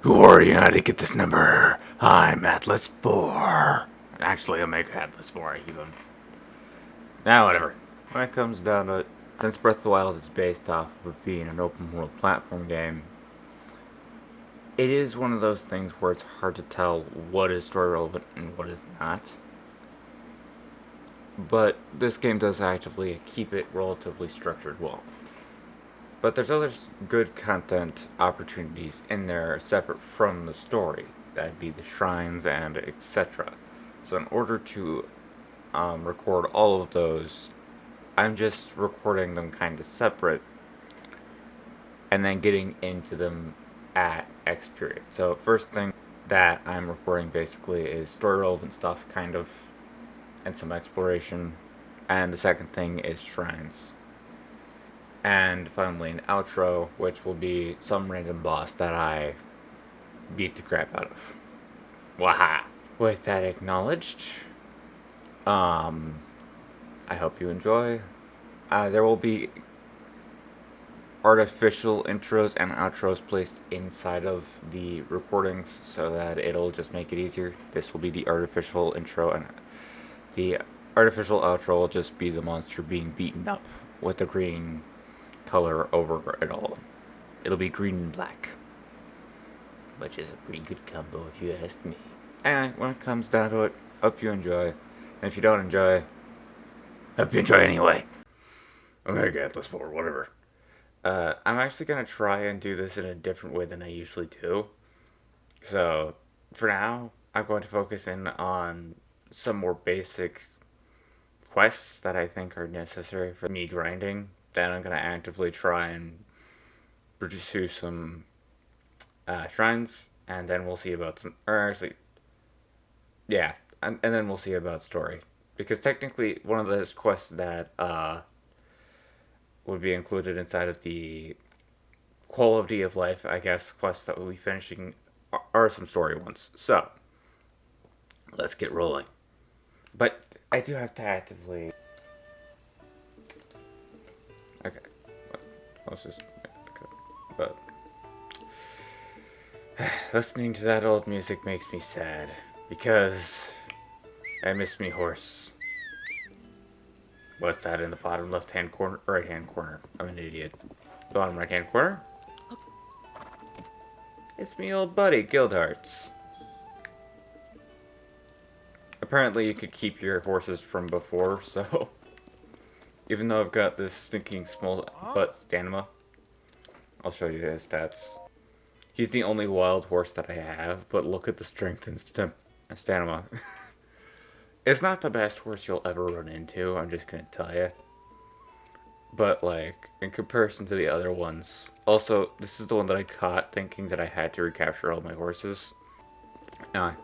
Who are you? How did you get this number? I'm Atlas 4. Actually, Omega Atlas 4, even. Now, whatever. When it comes down to it, since Breath of the Wild is based off of being an open world platform game, it is one of those things where it's hard to tell what is story relevant and what is not. But this game does actively keep it relatively structured well. But there's other good content opportunities in there separate from the story. That'd be the shrines and etc. So in order to record all of those, I'm just recording them kind of separate and then getting into them at X period. So first thing that I'm recording basically is story relevant stuff, kind of, and some exploration. And the second thing is shrines. And finally an outro, which will be some random boss that I beat the crap out of. Waha! With that acknowledged, I hope you enjoy. There will be artificial intros and outros placed inside of the recordings so that it'll just make it easier. This will be the artificial intro, and the artificial outro will just be the monster being beaten up with the green color over it all. It'll be green and black, which is a pretty good combo if you ask me. And when it comes down to it, hope you enjoy. And if you don't enjoy, hope you enjoy anyway. Omega Atlas 4, whatever. I'm actually going to try and do this in a different way than I usually do. So, for now, I'm going to focus in on some more basic quests that I think are necessary for me grinding. Then I'm going to actively try and pursue some shrines, and then we'll see about some... Or actually, yeah, and then we'll see about story. Because technically, one of those quests that would be included inside of the quality of life, I guess, quests that we'll be finishing are some story ones. So, let's get rolling. But I do have to actively... Okay. Let's just... But... Listening to that old music makes me sad. Because... I miss me horse. What's that in the bottom left-hand corner? Right-hand corner. I'm an idiot. Bottom right-hand corner? It's me old buddy, Guildhearts. Apparently you could keep your horses from before, so... Even though I've got this stinking small butt stamina, I'll show you his stats. He's the only wild horse that I have, but look at the strength and stamina. It's not the best horse you'll ever run into, I'm just gonna tell you. But, like, in comparison to the other ones... Also, this is the one that I caught thinking that I had to recapture all my horses.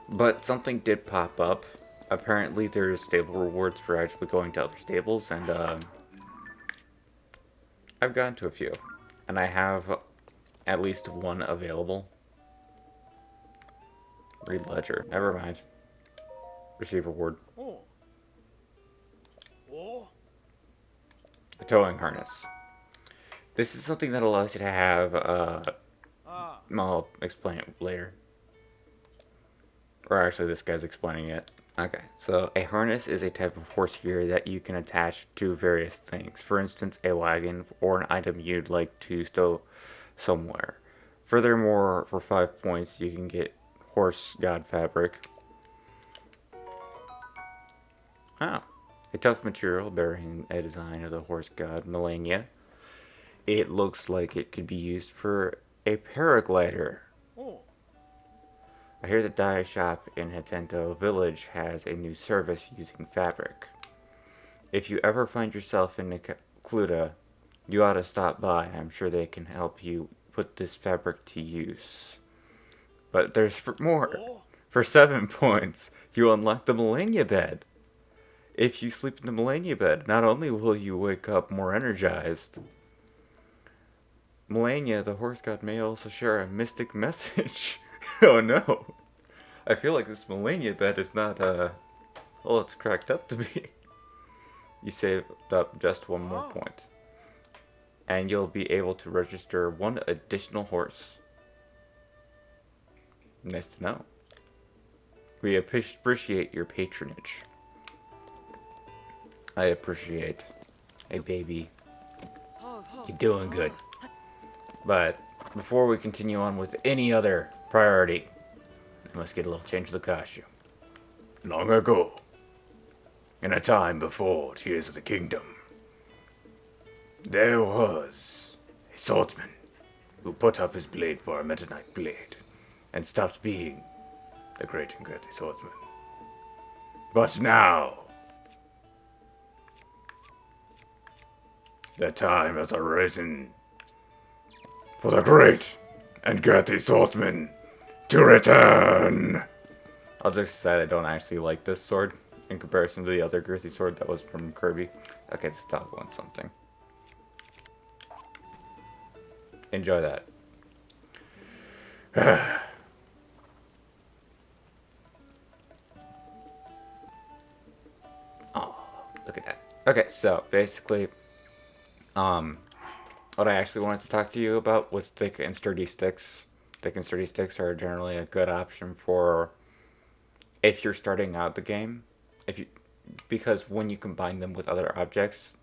But something did pop up. Apparently there's stable rewards for actually going to other stables, and, I've gotten to a few. And I have at least one available. Read ledger. Never mind. Receive reward. A towing harness. This is something that allows you to have, I'll explain it later. Or actually, this guy's explaining it. Okay, so a harness is a type of horse gear that you can attach to various things. For instance, a wagon or an item you'd like to stow somewhere. Furthermore, for 5 points, you can get horse god fabric. Oh, a tough material bearing a design of the horse god Melania. It looks like it could be used for a paraglider. I hear the dye shop in Hitento Village has a new service using fabric. If you ever find yourself in Cluda, you ought to stop by. I'm sure they can help you put this fabric to use. But there's more. For 7 points, you unlock the Melania bed. If you sleep in the Melania bed, not only will you wake up more energized, Melania, the horse god, may also share a mystic message. Oh no. I feel like this Melania bed is not, all it's cracked up to be. You saved up just one more point. And you'll be able to register one additional horse. Nice to know. We appreciate your patronage. I appreciate. Hey, baby. You're doing good. But before we continue on with any other priority, I must get a little change of the costume. Long ago, in a time before Tears of the Kingdom, there was a swordsman who put up his blade for a Meta Knight blade and stopped being the great and greatly swordsman. But now, the time has arisen for the great and greatly swordsman to return. I'll just say I don't actually like this sword in comparison to the other girthy sword that was from Kirby. Okay, this dog wants something. Enjoy that. Oh, look at that. Okay, so basically, what I actually wanted to talk to you about was thick and sturdy sticks. Thick and sturdy sticks are generally a good option for if you're starting out the game. Because when you combine them with other objects,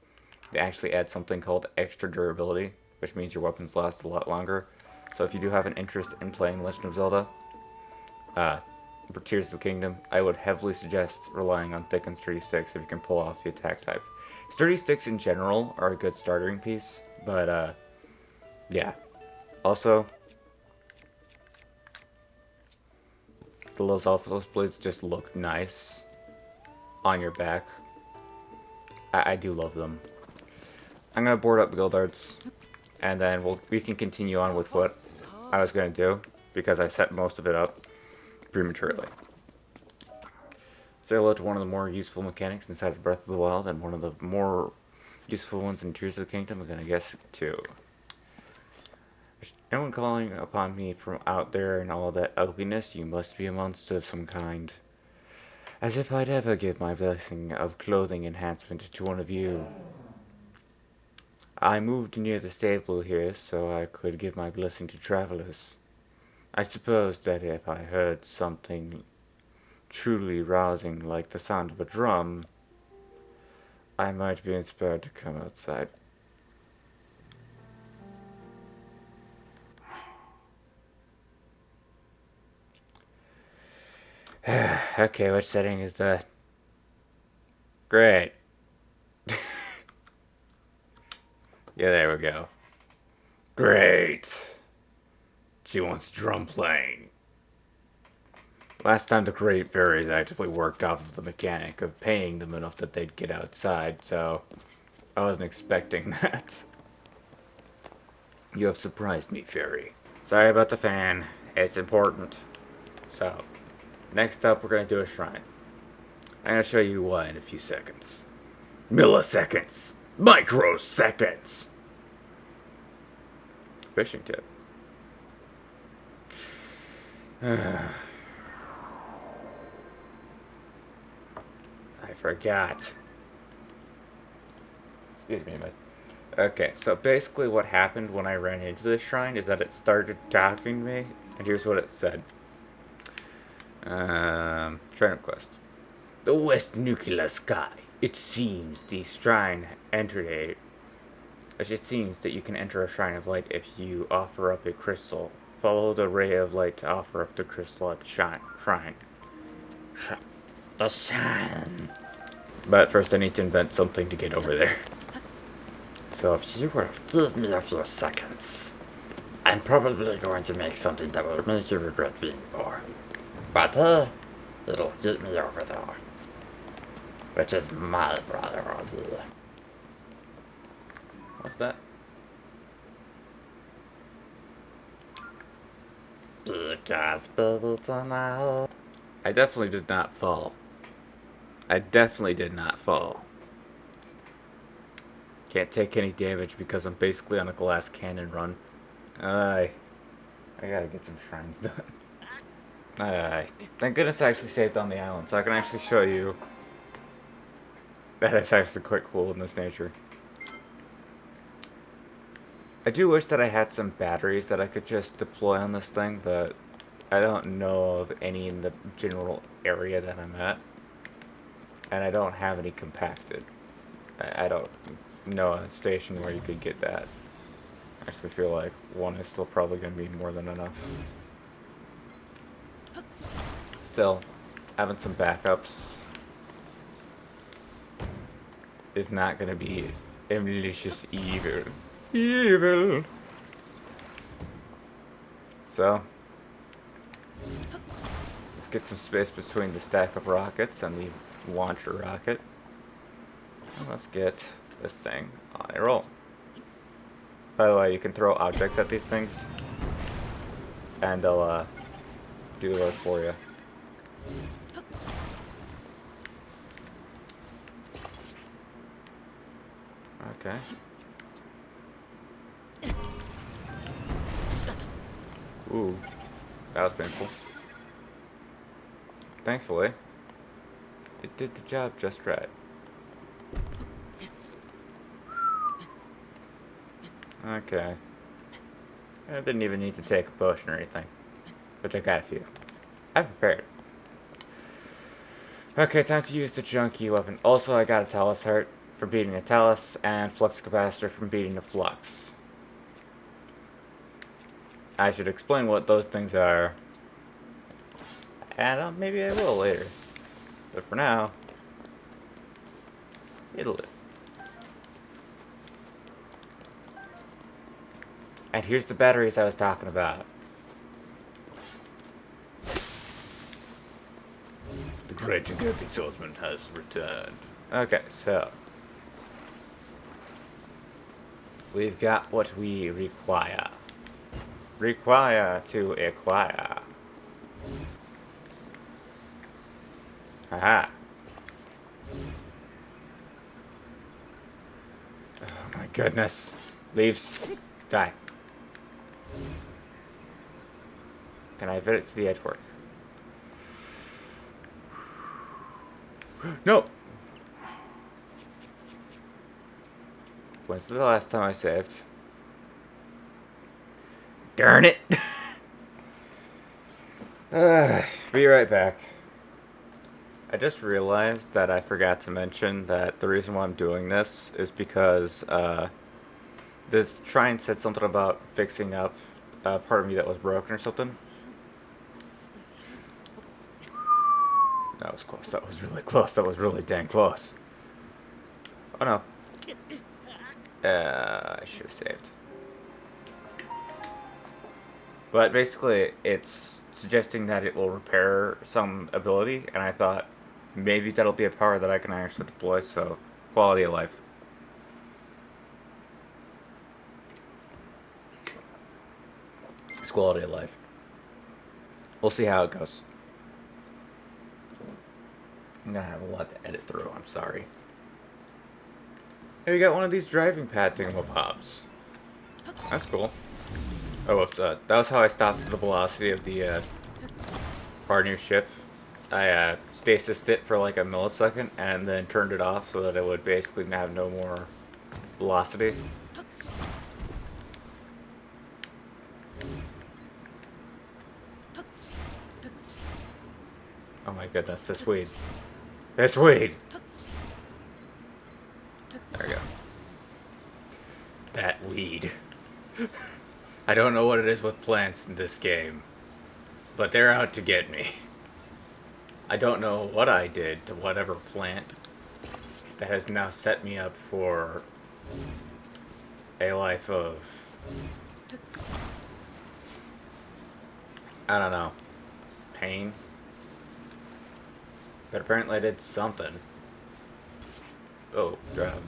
they actually add something called extra durability, which means your weapons last a lot longer. So if you do have an interest in playing Legend of Zelda, for Tears of the Kingdom, I would heavily suggest relying on thick and sturdy sticks if you can pull off the attack type. Sturdy sticks in general are a good starting piece, but yeah. Also, the LoZ blades just look nice on your back. I do love them. I'm gonna board up Guild Arts, and then we can continue on with what I was gonna do, because I set most of it up prematurely. Say hello to one of the more useful mechanics inside of Breath of the Wild, and one of the more useful ones in Tears of the Kingdom, I'm gonna guess too. There's no one calling upon me from out there and all that ugliness. You must be a monster of some kind. As if I'd ever give my blessing of clothing enhancement to one of you. I moved near the stable here so I could give my blessing to travelers. I suppose that if I heard something truly rousing like the sound of a drum, I might be inspired to come outside. Okay, which setting is that? Great. Yeah, there we go. Great. She wants drum playing. Last time the Great Fairies actively worked off of the mechanic of paying them enough that they'd get outside, so I wasn't expecting that. You have surprised me, Fairy. Sorry about the fan. It's important. So, next up we're going to do a shrine. I'm going to show you why in a few seconds. Milliseconds! Microseconds! Fishing tip. I forgot. Excuse me, but... Okay, so basically what happened when I ran into this shrine is that it started talking to me, and here's what it said. Shrine request. The West Nuclear Sky. It seems the shrine entered a... It seems that you can enter a shrine of light if you offer up a crystal. Follow the ray of light to offer up the crystal at the shrine. The shrine. But first I need to invent something to get over there. So if you will give me a few seconds, I'm probably going to make something that will make you regret being born. But it'll get me over there. Which is my brother on here. What's that? Because baby tonight. I definitely did not fall. Can't take any damage because I'm basically on a glass cannon run. I gotta get some shrines done. Thank goodness I actually saved on the island, so I can actually show you that it's actually quite cool in this nature. I do wish that I had some batteries that I could just deploy on this thing, but I don't know of any in the general area that I'm at. And I don't have any compacted. I don't know a station where you could get that. I actually feel like one is still probably going to be more than enough. Still, having some backups is not going to be a malicious evil. Evil! So, let's get some space between the stack of rockets and the launcher rocket. And let's get this thing on a roll. By the way, you can throw objects at these things, and they'll do the work for you. Okay. Ooh, that was painful. Thankfully, it did the job just right. Okay. I didn't even need to take a potion or anything, which I got a few. I prepared. Okay, time to use the junky weapon. Also, I got a Talus Heart from beating a Talus, and Flux Capacitor from beating a Flux. I should explain what those things are, and maybe I will later. But for now, it'll do. And here's the batteries I was talking about. The great and guilty swordsman has returned. Okay, so we've got what we require. Require to acquire. Haha. Oh my goodness. Leaves. Die. Can I fit it to the edge work? No! When's the last time I saved? Darn it! Be right back. I just realized that I forgot to mention that the reason why I'm doing this is because this Shrine said something about fixing up a part of me that was broken or something. That was close. That was really close. That was really dang close. Oh no. I should have saved. But basically, it's suggesting that it will repair some ability, and I thought maybe that'll be a power that I can actually deploy, so quality of life. It's quality of life. We'll see how it goes. I'm gonna have a lot to edit through, I'm sorry. Hey, we got one of these driving pad thingamabobs. That's cool. Oh, whoops, that was how I stopped the velocity of the part in your ship. I stasised it for like a millisecond and then turned it off so that it would basically have no more velocity. Oh my goodness, this weed. This weed! There we go. That weed. I don't know what it is with plants in this game, but they're out to get me. I don't know what I did to whatever plant that has now set me up for a life of, I don't know, pain. But apparently I did something. Oh, God.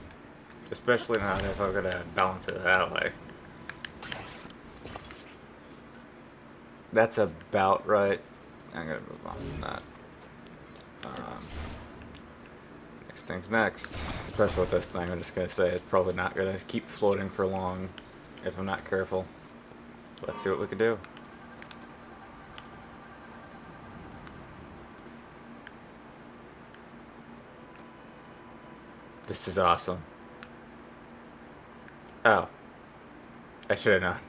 Especially not if I'm gonna balance it that way. That's about right. I'm gonna move on from that. Next thing's next. Especially with this thing, I'm just gonna say it's probably not gonna keep floating for long if I'm not careful. Let's see what we can do. This is awesome. Oh. I should have known.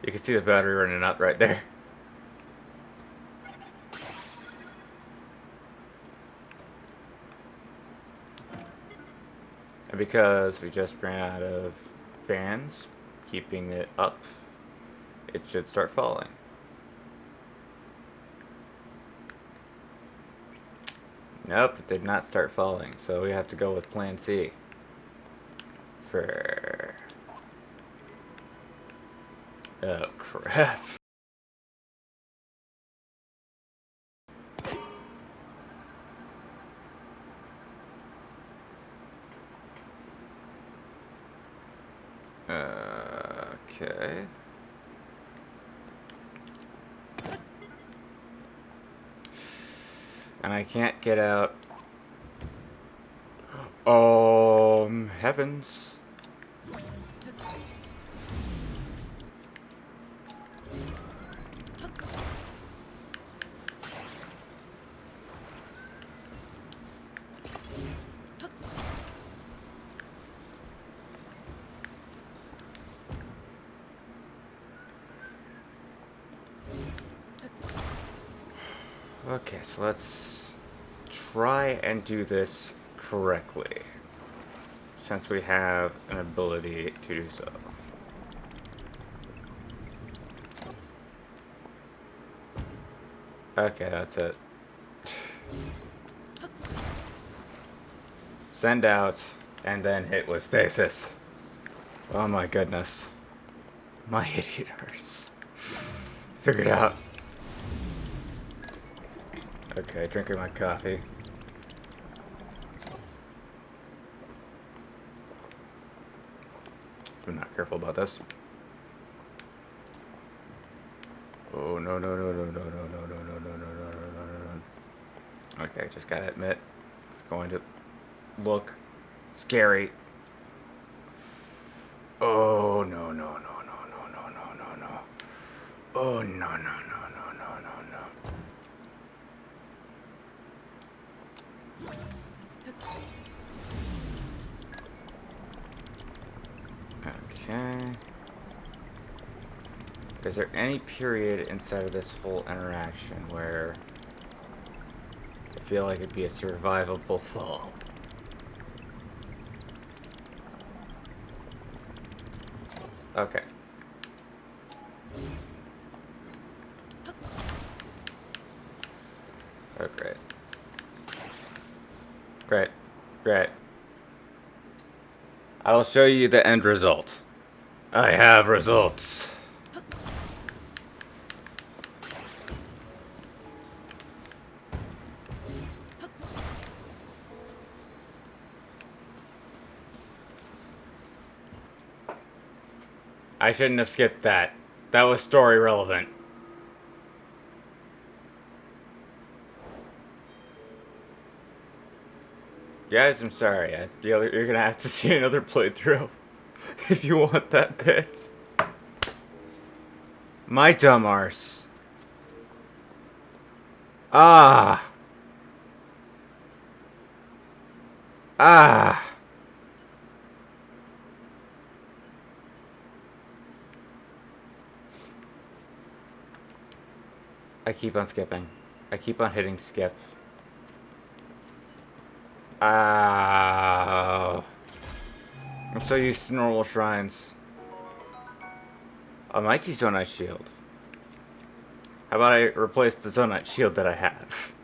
You can see the battery running out right there. because we just ran out of fans keeping it up, it should start falling. Nope, it did not start falling, so we have to go with plan C. For... Oh, crap. Okay. And I can't get out. Heavens. Okay, so let's try and do this correctly, since we have an ability to do so. Okay, that's it. Send out, and then hit with stasis. Oh my goodness. My idiot arse. Figured out. Okay, drinking my coffee. I'm not careful about this. Oh no no no no no no no no no no no no no no. Okay, just gotta admit, it's going to look scary. Oh no no no no no no no no no. Oh no no no no no no no. Okay. Is there any period inside of this whole interaction where I feel like it'd be a survivable fall? Okay. Oh, great. Great. Great. I'll show you the end result. I have results. I shouldn't have skipped that. That was story relevant. Guys, I'm sorry. You're gonna have to see another playthrough if you want that bit. My dumb arse. Ah. Ah. I keep on skipping. I keep on hitting skip. Ah. I'm so used to normal shrines. A mighty Zonite shield. How about I replace the Zonite shield that I have?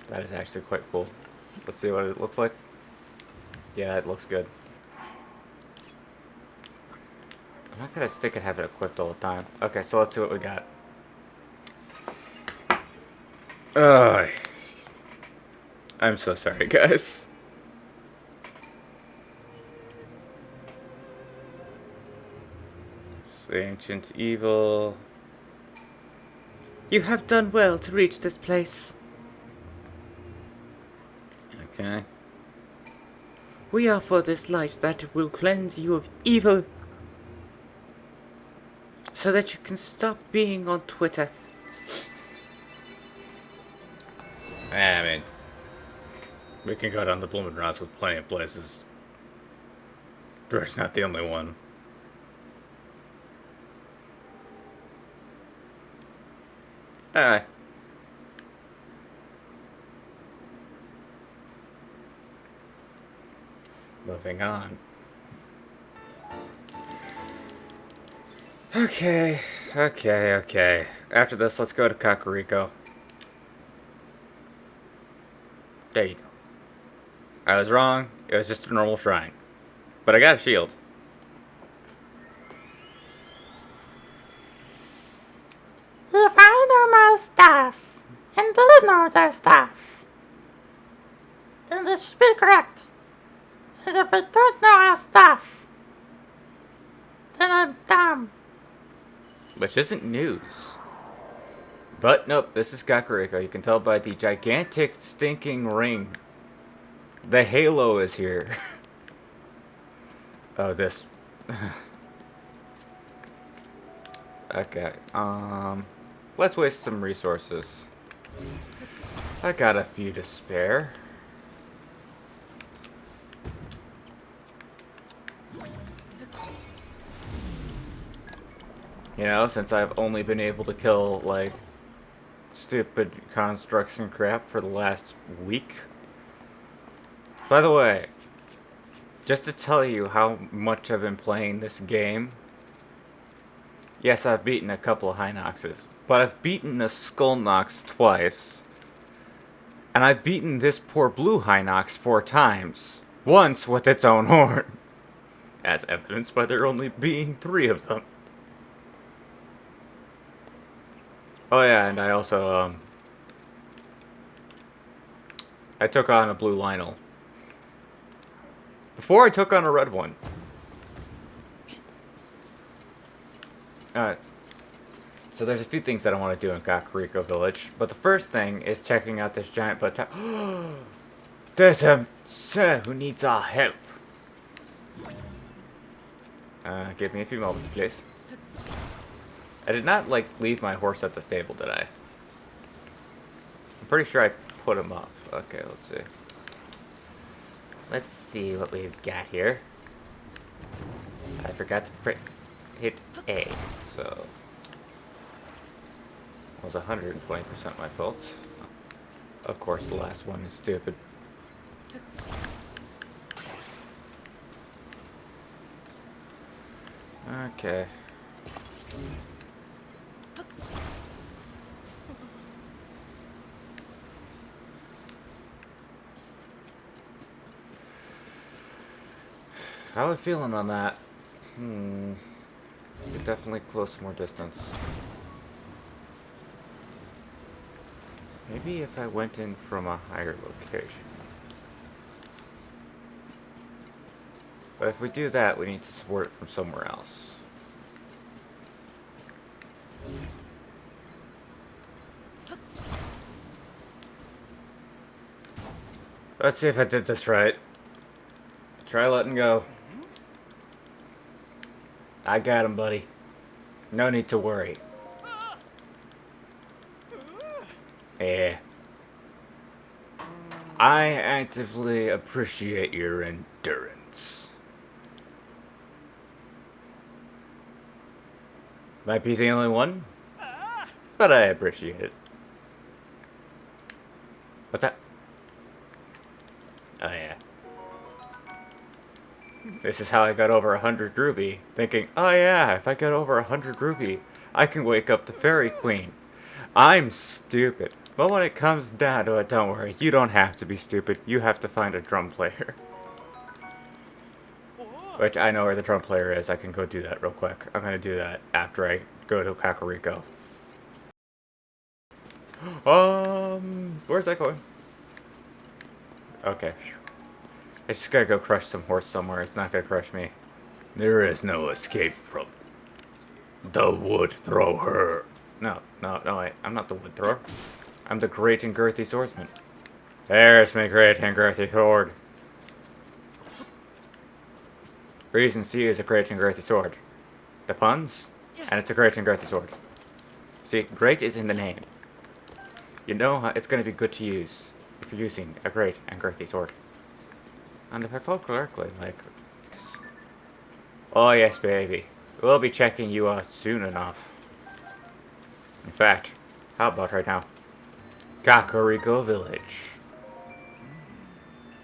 That is actually quite cool. Let's see what it looks like. Yeah, it looks good. I'm not gonna stick and have it equipped all the time. Okay, so let's see what we got. Ugh. I'm so sorry, guys. Ancient evil. You have done well to reach this place. Okay. We offer this light that will cleanse you of evil, so that you can stop being on Twitter. I mean, we can go down the blooming routes with plenty of places. We're not the only one. Alright. Moving on. Okay. After this, let's go to Kakariko. There you go. I was wrong. It was just a normal shrine. But I got a shield. If I know my stuff, and they know their stuff, then this should be correct. And if I don't know our stuff, then I'm dumb. Which isn't news. But nope, this is Kakariko. You can tell by the gigantic stinking ring. The halo is here. Oh, this. Okay, let's waste some resources. I got a few to spare. You know, since I've only been able to kill, like, stupid constructs and crap for the last week. By the way, just to tell you how much I've been playing this game, yes, I've beaten a couple of Hinoxes, but I've beaten a Skullnox twice, and I've beaten this poor blue Hinox 4 times, once with its own horn, as evidenced by there only being 3 of them. Oh yeah, and I also, I took on a blue Lionel. Before I took on a red one. Alright. So there's a few things that I want to do in Kakariko Village. But the first thing is checking out this giant battalion. There's a sir who needs our help. Give me a few moments, please. I did not, like, leave my horse at the stable, did I? I'm pretty sure I put him up. Okay, let's see. Let's see what we've got here. I forgot to hit A, so... It was 120% my fault. Of course, the last one is stupid. Okay. How are we feeling on that? Could definitely close more distance. Maybe if I went in from a higher location. But if we do that, we need to support it from somewhere else. Let's see if I did this right. Try letting go. I got him, buddy. No need to worry. Yeah. I actively appreciate your endurance. Might be the only one, but I appreciate it. What's that? Oh yeah. This is how I got over 100 ruby, thinking, oh yeah, if I get over 100 ruby, I can wake up the Fairy Queen. I'm stupid. But when it comes down to it, don't worry, you don't have to be stupid, you have to find a drum player. Which, I know where the drum player is, I can go do that real quick. I'm gonna do that after I go to Kakariko. Where's that going? Okay. I just gotta go crush some horse somewhere. It's not gonna crush me. There is no escape from the wood thrower. No, wait. I'm not the wood thrower. I'm the great and girthy swordsman. There's my great and girthy sword. Reasons to use a great and girthy sword. The puns, and it's a great and girthy sword. See, great is in the name. You know how it's gonna be good to use if you're using a great and girthy sword. And if I recall correctly, like... Oh yes, baby. We'll be checking you out soon enough. In fact, how about right now? Kakariko Village.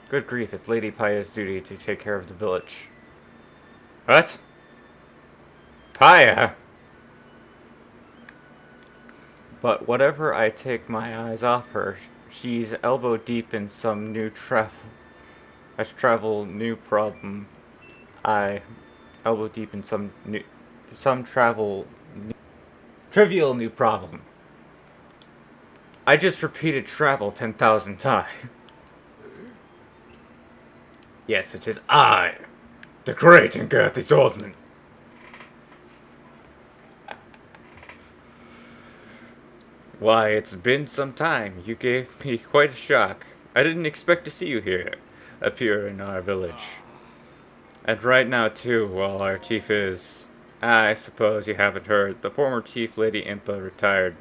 Good grief, it's Lady Paya's duty to take care of the village. What? Paya? But whatever I take my eyes off her, she's elbow deep in some new new problem. I elbow deep in trivial new problem. I just repeated travel 10,000 times. Yes, it is I, the great and girthy swordsman. Why, it's been some time. You gave me quite a shock. I didn't expect to see you here, appear in our village. And right now, too, while our chief is... I suppose you haven't heard, the former chief, Lady Impa, retired.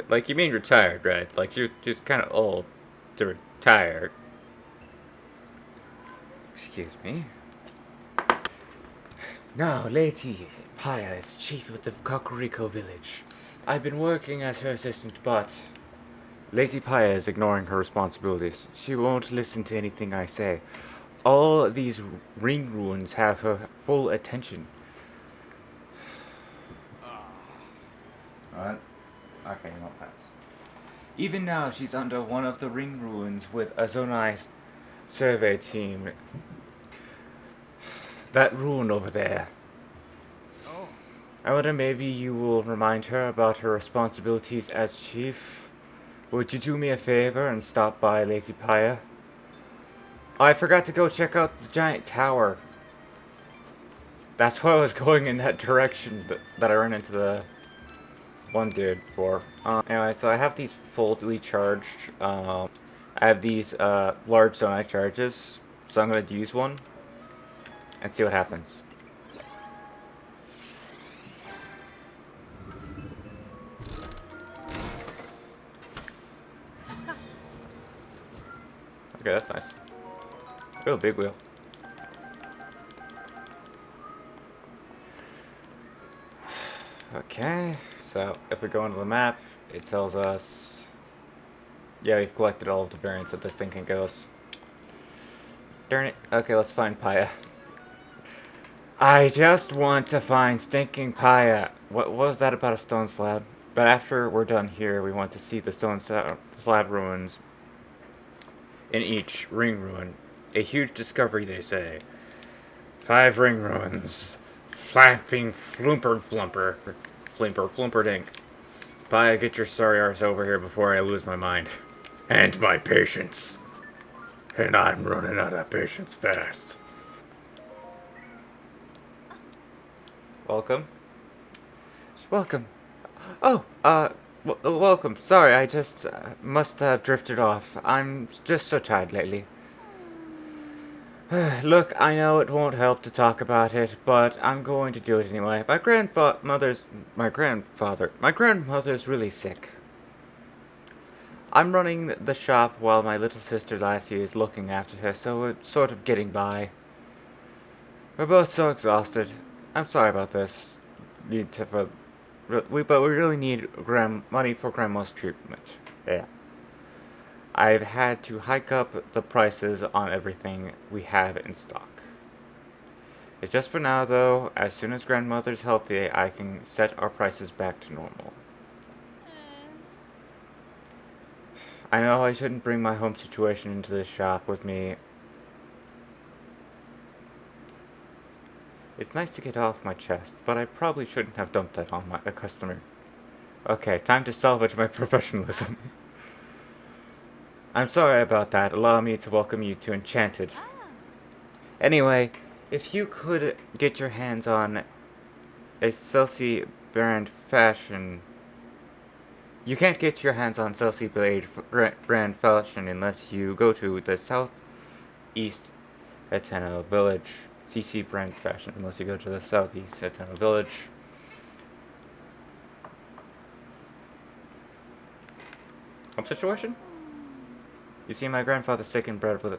Like, you mean retired, right? Like, you're just kind of old to retire. Excuse me. Now, Lady Paya is chief of the Kakariko village. I've been working as her assistant, but Lady Paya is ignoring her responsibilities. She won't listen to anything I say. All these ring ruins have her full attention. What? Okay, no, pass. Even now, she's under one of the ring ruins with a zonai survey team. That ruin over there. I wonder maybe you will remind her about her responsibilities as chief. Would you do me a favor and stop by Lady Paya? I forgot to go check out the giant tower. That's why I was going in that direction, that I ran into the one dude for. Anyway, so I have these fully charged. I have these large zonai charges, so I'm going to use one and see what happens. Okay, that's nice. Oh, big wheel. Okay, so if we go into the map, it tells us... Yeah, we've collected all of the variants that this thing can go. Darn it. Okay, let's find Paya. I just want to find stinking Paya. What was that about a stone slab? But after we're done here, we want to see the stone slab ruins in each ring ruin. A huge discovery, they say. 5 ring ruins. Flapping flumper flumper. Flimper flumper dink. Paya, get your sorry arse over here before I lose my mind. And my patience. And I'm running out of patience fast. Welcome. Welcome. Oh, welcome. Sorry, I just must have drifted off. I'm just so tired lately. Look, I know it won't help to talk about it, but I'm going to do it anyway. My grandmother's really sick. I'm running the shop while my little sister Lassie is looking after her, so we're sort of getting by. We're both so exhausted. I'm sorry about this. But we really need money for Grandma's treatment. Yeah. I've had to hike up the prices on everything we have in stock. It's just for now, though. As soon as Grandmother's healthy, I can set our prices back to normal. I know I shouldn't bring my home situation into this shop with me. It's nice to get off my chest, but I probably shouldn't have dumped that on a customer. Okay, time to salvage my professionalism. I'm sorry about that. Allow me to welcome you to Enchanted. Anyway, if you could get your hands on a Celsi brand fashion... You can't get your hands on Celsi brand fashion unless you go to the southeast Etano village. CC brand fashion unless you go to the southeast Etano village. Home situation? You see, my grandfather's sick in bed with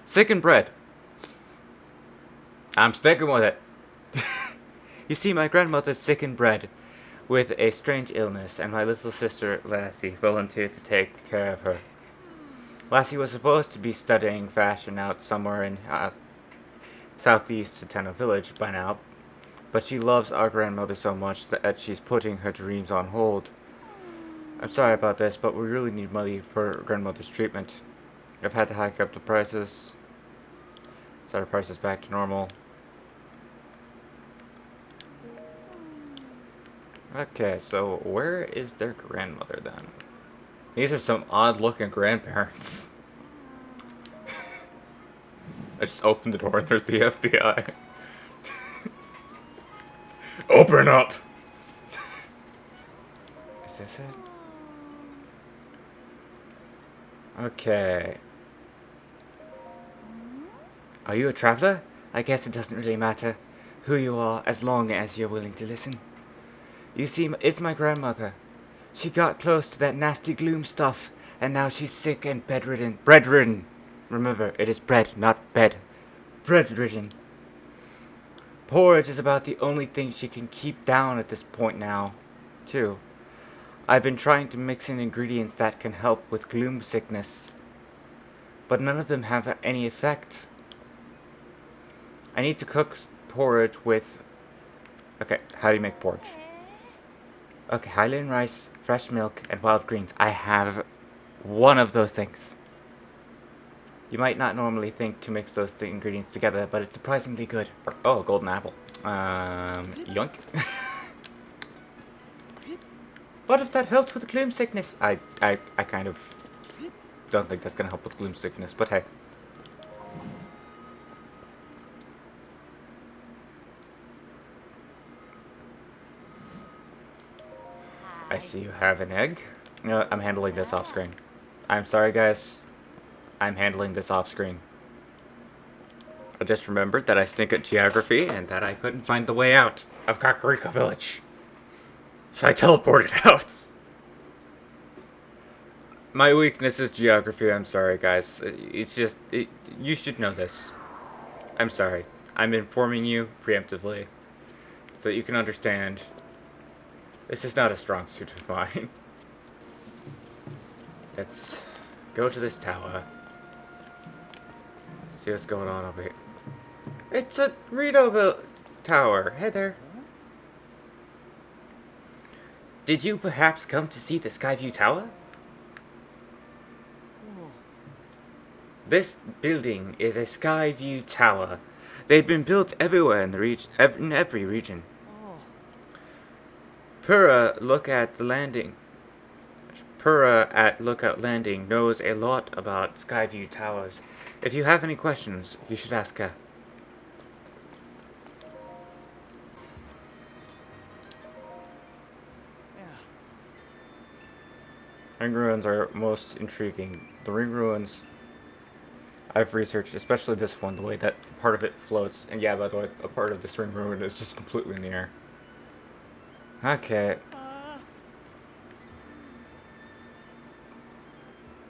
sick in bread. I'm sticking with it. You see, my grandmother's sick in bread with a strange illness, and my little sister Lassie volunteered to take care of her. Lassie was supposed to be studying fashion out somewhere in southeast Sateno Village by now, but she loves our grandmother so much that she's putting her dreams on hold. I'm sorry about this, but we really need money for grandmother's treatment. I've had to hike up the prices. Set our prices back to normal. Okay, so where is their grandmother then? These are some odd looking grandparents. I just opened the door and there's the FBI. Open up! Is this it? Okay. Are you a traveler? I guess it doesn't really matter who you are as long as you're willing to listen. You see, it's my grandmother. She got close to that nasty gloom stuff, and now she's sick and bedridden. Bedridden! Remember, it is bread, not bed. Bedridden. Porridge is about the only thing she can keep down at this point now, too. I've been trying to mix in ingredients that can help with gloom sickness, but none of them have any effect. I need to cook porridge with... Okay, how do you make porridge? Okay, Highland rice, fresh milk, and wild greens. I have one of those things. You might not normally think to mix those ingredients together, but it's surprisingly good. Oh, golden apple. Yoink. What if that helped with gloom sickness? I kind of don't think that's gonna help with gloom sickness, but hey. I see you have an egg. You know what? I'm handling this off screen. I'm sorry, guys. I'm handling this off screen. I just remembered that I stink at geography and that I couldn't find the way out of Kakariko Village. So I teleported out. My weakness is geography. I'm sorry, guys. It's just... you should know this. I'm sorry. I'm informing you preemptively so that you can understand. This is not a strong suit of mine. Let's go to this tower. See what's going on over here. It's a Ritoville tower. Hey there. Did you perhaps come to see the Skyview Tower? This building is a Skyview Tower. They've been built everywhere in the in every region. Pura at Lookout Landing knows a lot about Skyview Towers. If you have any questions, you should ask her. Ring ruins are most intriguing. The ring ruins I've researched, especially this one, the way that part of it floats. And yeah, by the way, a part of this ring ruin is just completely in the air. Okay.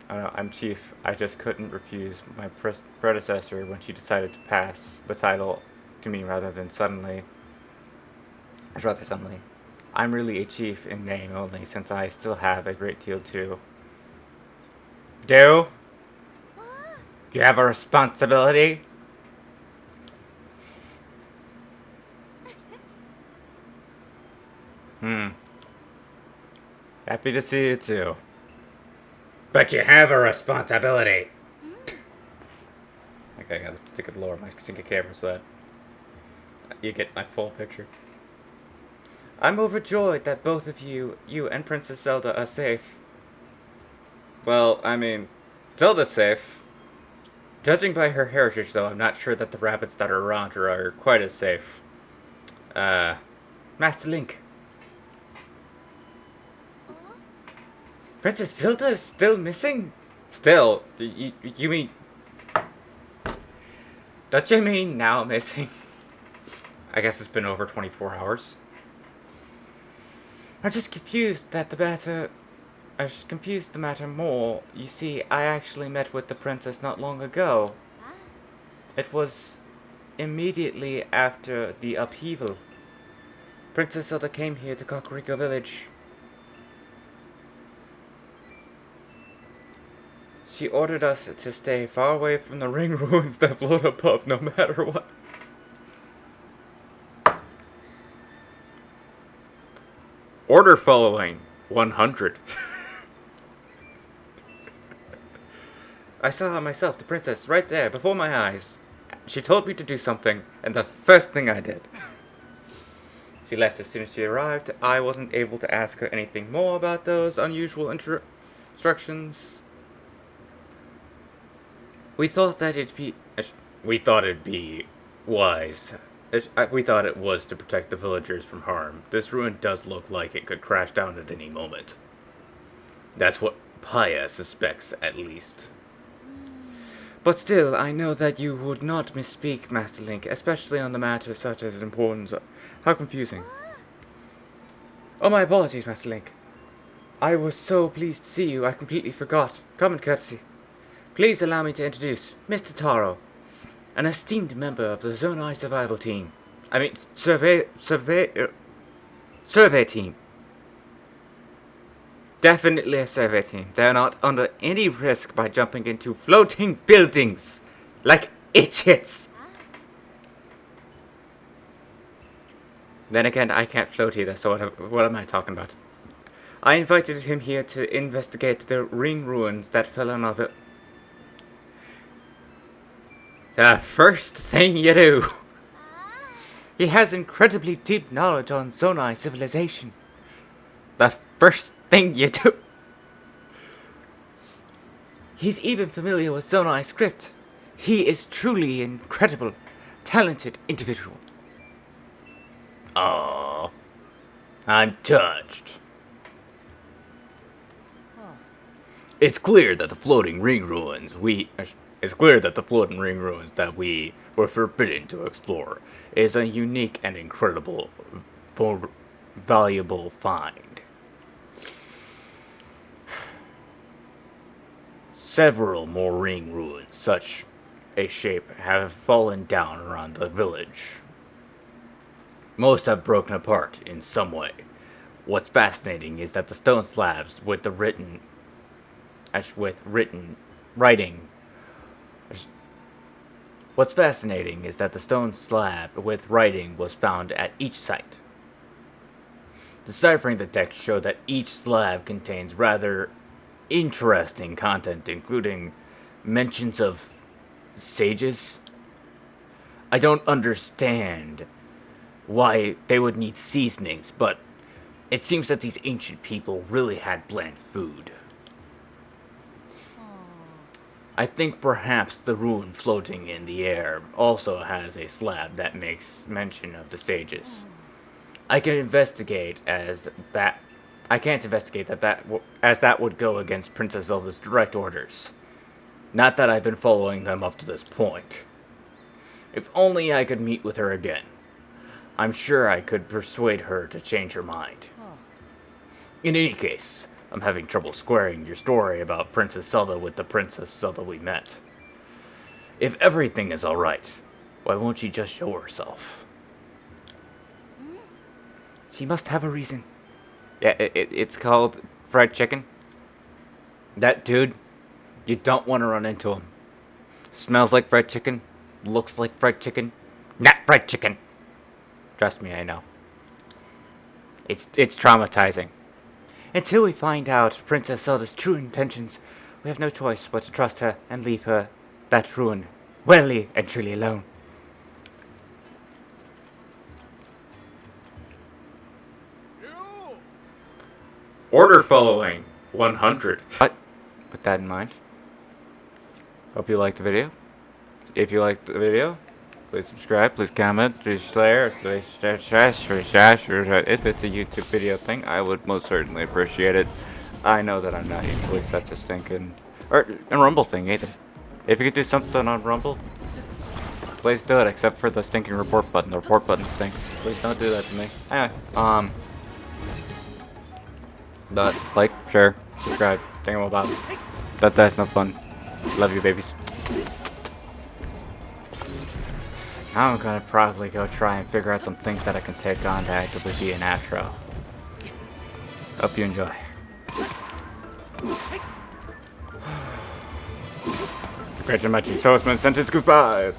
I don't know, I'm chief. I just couldn't refuse my predecessor when she decided to pass the title to me rather suddenly. I'm really a chief in name only, since I still have a great deal to do. You have a responsibility. Happy to see you too. But you have a responsibility. Okay, I gotta stick it lower my single camera so that you get my full picture. I'm overjoyed that both of you and Princess Zelda are safe. Well, I mean, Zelda's safe. Judging by her heritage, though, I'm not sure that the rabbits that are around her are quite as safe. Master Link. Princess Zelda is still missing? Still? You mean... Don't you mean now missing? I guess it's been over 24 hours. I'm just confused that the matter... I was confused the matter more. You see, I actually met with the princess not long ago. It was immediately after the upheaval. Princess Zelda came here to Kakariko Village. She ordered us to stay far away from the ring ruins that float above, no matter what. Order following 100. I saw her myself, the princess, right there, before my eyes. She told me to do something, and the first thing I did. She left as soon as she arrived. I wasn't able to ask her anything more about those unusual instructions. We thought it'd be wise. We thought it was to protect the villagers from harm. This ruin does look like it could crash down at any moment. That's what Paya suspects, at least. But still, I know that you would not misspeak, Master Link, especially on the matter such as importance. How confusing. Oh, my apologies, Master Link. I was so pleased to see you, I completely forgot. Common courtesy. Please allow me to introduce Mr. Taro, an esteemed member of the Zonai survival team. Survey team. Definitely a survey team. They're not under any risk by jumping into floating buildings like idiots. Then again, I can't float either, so what am I talking about? I invited him here to investigate the ring ruins that fell on our village. The first thing you do. He has incredibly deep knowledge on Zonai civilization. The first thing you do. He's even familiar with Zonai script. He is truly incredible, talented individual. Aww. I'm touched. It's clear that the floating ring ruins that we were forbidden to explore is a unique and incredible, valuable find. Several more ring ruins, such a shape, have fallen down around the village. Most have broken apart in some way. What's fascinating is that the stone slabs with writing. What's fascinating is that the stone slab with writing was found at each site. Deciphering the text showed that each slab contains rather interesting content, including mentions of sages. I don't understand why they would need seasonings, but it seems that these ancient people really had bland food. I think perhaps the ruin floating in the air also has a slab that makes mention of the sages. I can't investigate as that would go against Princess Zelda's direct orders. Not that I've been following them up to this point. If only I could meet with her again. I'm sure I could persuade her to change her mind. In any case, I'm having trouble squaring your story about Princess Zelda with the Princess Zelda we met. If everything is alright, why won't she just show herself? She must have a reason. Yeah, it's called fried chicken. That dude, you don't want to run into him. Smells like fried chicken, looks like fried chicken, not fried chicken. Trust me, I know. It's traumatizing. Until we find out Princess Zelda's true intentions, we have no choice but to trust her and leave her, that ruin, well and truly alone. Order following 100. But with that in mind, hope you liked the video. If you liked the video, please subscribe, please comment, please share, please share. If it's a YouTube video thing, I would most certainly appreciate it. I know that I'm not usually such a stinking, or a Rumble thing either. If you could do something on Rumble, please do it, except for the stinking report button. The report button stinks. Please don't do that to me. Anyway, but like, share, subscribe, thingamabob. That's no fun. Love you, babies. Now I'm gonna probably go try and figure out some things that I can take on to actively be an outro. Hope you enjoy. Great and mighty swordsman sent his goodbyes.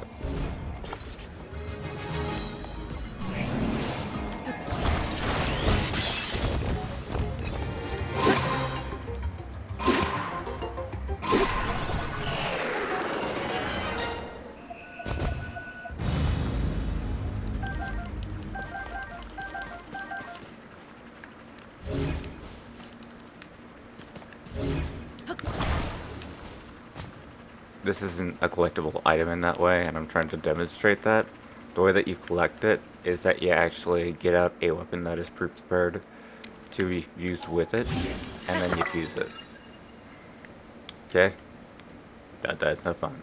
This isn't a collectible item in that way, and I'm trying to demonstrate that. The way that you collect it is that you actually get out a weapon that is prepared to be used with it, and then you fuse it. Okay? That is no fun.